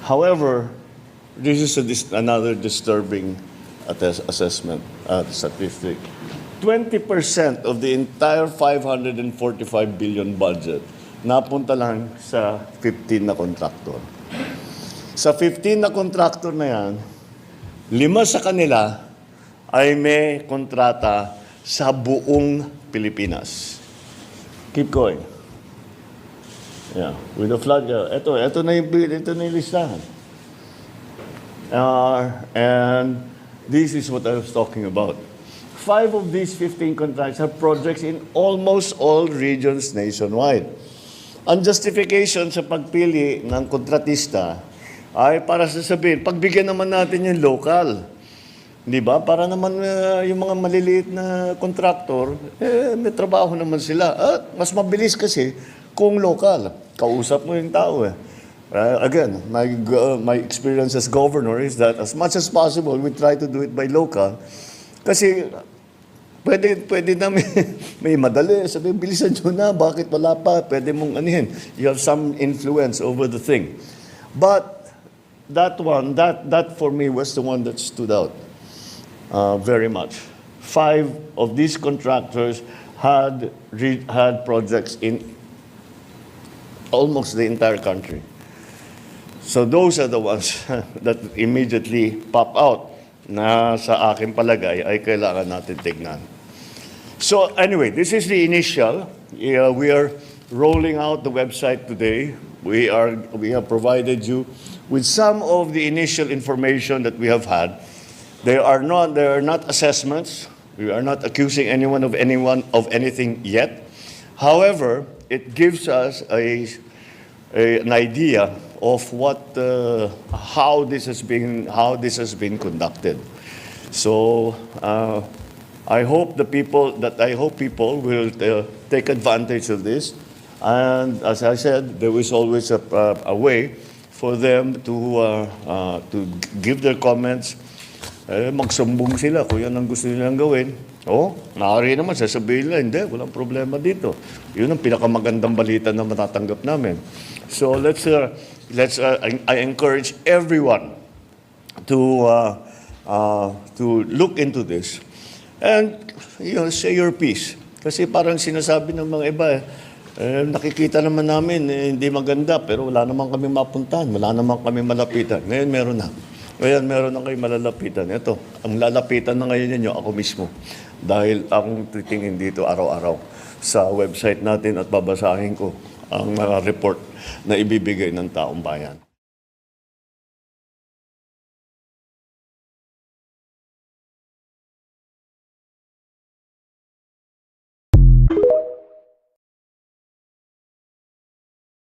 However, this is another disturbing assessment statistic. 20% of the entire 545 billion budget napunta lang sa 15 na kontraktor. Sa 15 na kontraktor na yan, 5 sa kanila ay may kontrata sa buong Pilipinas. Keep going. Yeah, with the flood. Ito na yung listahan. And this is what I was talking about. 5 of these 15 contracts have projects in almost all regions nationwide. Ang justification sa pagpili ng kontratista ay para sasabihin, pagbigyan naman natin yung local. Di ba? Para naman yung mga maliliit na kontraktor, may trabaho naman sila. At mas mabilis kasi kung local. Kausap mo yung tao eh. Again, my experience as governor is that as much as possible, we try to do it by local. Kasi pwede namin, may madali, sabi, bilisan nyo na, bakit wala pa, pwede mong anihin. You have some influence over the thing. But that one, that for me was the one that stood out very much. 5 of these contractors had projects in almost the entire country. So those are the ones that immediately pop out na sa aking palagay ay kailangan natin tignan. So anyway, this is the initial. We are rolling out the website today. We have provided you with some of the initial information that we have had. They are not assessments. We are not accusing anyone of anything yet. However, it gives us an idea of how this has been conducted. So I hope people will take advantage of this, and as I said, there is always a way for them to give their comments. Magsumbong sila kung yan ang gusto nilang gawin. Maaari naman, sasabihin nila, hindi, walang problema dito. Yun ang pinakamagandang balita na matatanggap namin. So I encourage everyone to look into this and say your piece. Kasi parang sinasabi ng mga iba, nakikita naman namin, hindi maganda, pero wala naman kami mapuntahan, wala naman kami malapitan. Ngayon meron na. Ngayon meron na kayo malalapitan. Ito, ang lalapitan na ngayon ninyo, ako mismo. Dahil akong titingin dito araw-araw sa website natin at babasahin ko ang report na ibibigay ng taong bayan.